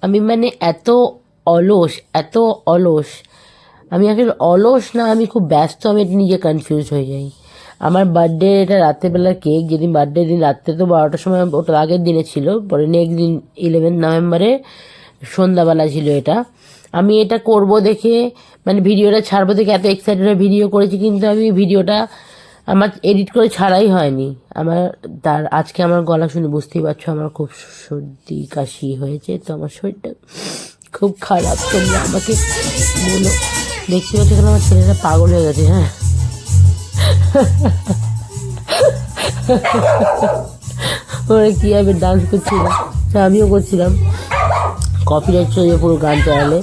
আমি মানে এত অলস, আমি এখন অলস না, আমি খুব ব্যস্ত, আমি এটা নিজে কনফিউজ হয়ে যাই। আমার বার্থডে এটা রাত্রেবেলার কেক, যেদিন বার্থডে দিন রাত্রে তো 12টার সময়, ওটার আগের দিনে ছিল, পরে নেক্সট দিন 11 নভেম্বরে সন্ধ্যাবেলা ছিল এটা। আমি এটা করব দেখে, মানে ভিডিওটা ছাড়বো দেখে এত এক্সাইটেড হয়ে ভিডিও করেছি, কিন্তু আমি ভিডিওটা আমার এডিট করে ছাড়াই হয়নি। আমার আজকে আমার গলা শুনে বুঝতেই পারছো, আমার খুব সর্দি কাশি হয়েছে, তো আমার শরীরটা খুব খারাপ। তোমরা আমাকে বলো, দেখতে পাচ্ছ কেন আমার ছেলেটা পাগল হয়ে গেছে। হ্যাঁ, ওরা কীভাবে ডান্স করছিল, আমিও করছিলাম, কপিরাইট চলে পুরো গান চালালে,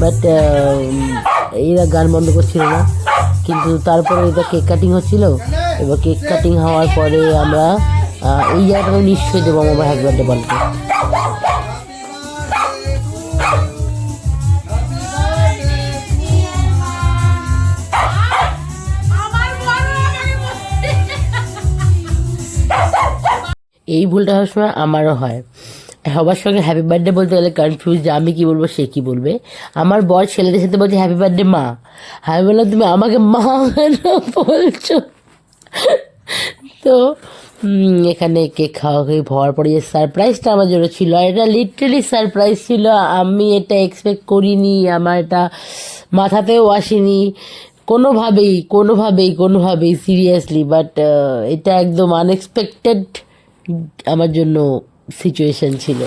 বাট এরা গান বন্ধ করছিল না। কিন্তু তারপরে এটা কেক কাটিং হচ্ছিল, এবার কেক কাটিং হওয়ার পরে আমরা এই জায়গাটা নিশ্চয়ই দেবো আমার হ্যাপি বার্থডে বলতে। এই ভুলটা হওয়ার সময় আমারও হয়, সবার সঙ্গে হ্যাপি বার্থডে বলতে গেলে কনফিউজ, যে আমি কী বলবো সে কী বলবে। আমার বর ছেলেদের সাথে বলছে হ্যাপি বার্থডে মা, আমি বললাম তুমি আমাকে মা কেন বলছো। তো এখানে কেক খাওয়া হওয়ার পরে যে সারপ্রাইজটা আমার জন্য ছিল, এটা লিটারেলি সারপ্রাইজ ছিল, আমি এটা এক্সপেক্ট করিনি, আমার এটা মাথাতেও আসেনি কোনোভাবেই সিরিয়াসলি, বাট এটা একদম আনএক্সপেক্টেড আমার জন্য সিচুয়েশন ছিল।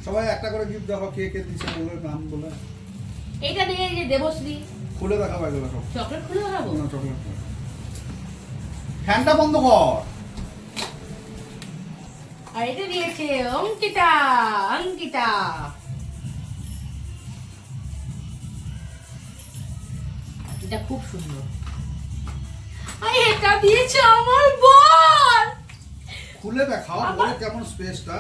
সবাই একটা করে গিফট দেখো, কে কে দিছে বলে নাম বলে। এইটা নিয়ে যে দেবশ্রী খুলে দেখাবো এগুলো সব। চকলেট খুলে দেখাবো না, চকলেট ফ্যানটা বন্ধ কর। আর এটা দিয়েছে অঙ্কিতা। এটা খুব সুন্দর। আর এটা দিয়েছে আমার বর। খুলে দেখাও বলে কেমন স্পেসটা।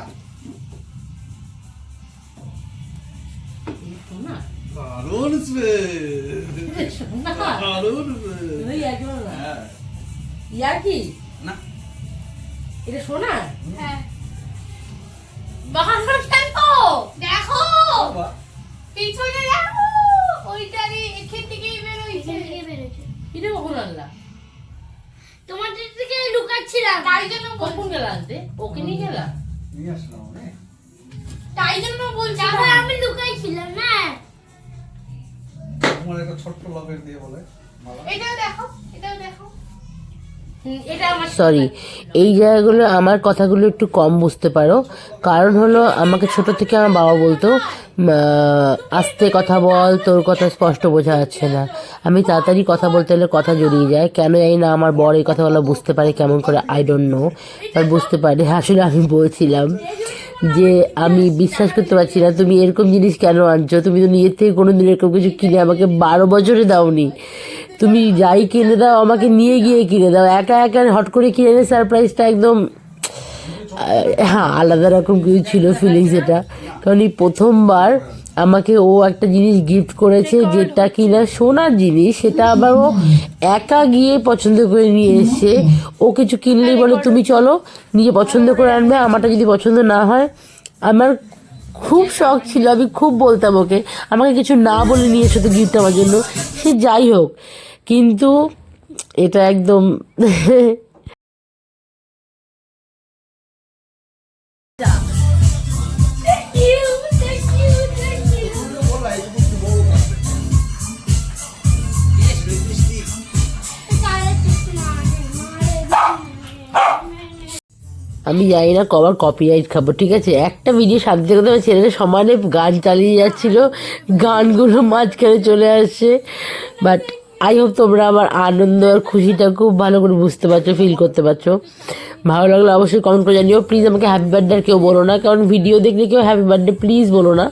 সোনা দারুণ স্পেস, সোনা দারুণ স্পেস। হ্যাঁ, ইয়া কি না, এটা সোনা। হ্যাঁ, বাহান্ন কেন দেখো বাবা পিছনে দেখো, ওইটারই এখান থেকেই বেরোইছে। এটা কখন আনলা? তোমাদের থেকে লুকাচ্ছিলাম, তাই জন্য কখন গেলা আনতে? ওকে নিয়ে গেলা? নিয়ে আসলাম রে। তাই জন্য বলছি, তারপর আমি লুকাইছিলাম না। তোমার একটা ছোট্ট লকেট দিয়ে বলে মালা। এটাও দেখো, এটাও দেখো। এটা আমার সরি, এই জায়গাগুলো আমার কথাগুলো একটু কম বুঝতে পারো, কারণ হলো আমাকে ছোট থেকে আমার বাবা বলতো আস্তে কথা বল, তোর কথা স্পষ্ট বোঝা যাচ্ছে না। আমি তাড়াতাড়ি কথা বলতে গেলে কথা জড়িয়ে যায়, কেন জানি না আমার বর এই কথাগুলো বুঝতে পারে কেমন করে, আই ডোন্ট নো, বাট বুঝতে পারে। আসলে আমি বলছিলাম যে আমি বিশ্বাস করতে পারছি না, তুমি এরকম জিনিস কেন আনছো, তুমি তো নিজের থেকে কোনো দিন এরকম কিছু কিনে আমাকে 12 বছরে দাওনি, তুমি যাই কিনে দাও আমাকে নিয়ে গিয়ে কিনে দাও, একা হট করে কিনে এনে সারপ্রাইজটা একদম হ্যাঁ আলাদা রকম কিছু ছিল ফিলিংস এটা। কারণ এই প্রথমবার আমাকে ও একটা জিনিস গিফট করেছে, যেটা কিনা সোনার জিনিস, সেটা আবার ও একা গিয়ে পছন্দ করে নিয়ে এসছে। ও কিছু কিনলেই বলে তুমি চলো নিজে পছন্দ করে আনবে, আমারটা যদি পছন্দ না হয়। আমার খুব শখ ছিল, আমি খুব বলতাম ওকে আমাকে কিছু না বলে নিয়ে এসো তো গিফট আমার জন্য, সে যাই হোক, কিন্তু এটা একদম আমি জানি না কবার কপিরাইট খাবো, ঠিক আছে। একটা ভিডিও সাথে করতে আমার ছেলেটা সমানে গান চালিয়ে যাচ্ছিল, গানগুলো মাঝখানে চলে আসছে, বাট আই হোপ তোমরা আমার আনন্দ আর খুশিটা খুব ভালো করে বুঝতে পারছো, ফিল করতে পারছো। ভালো লাগলে অবশ্যই কমেন্ট করে জানিও। প্লিজ আমাকে হ্যাপি বার্থডে আর কেউ বলো না, কারণ ভিডিও দেখলে কেউ হ্যাপি বার্থডে প্লিজ বলো না।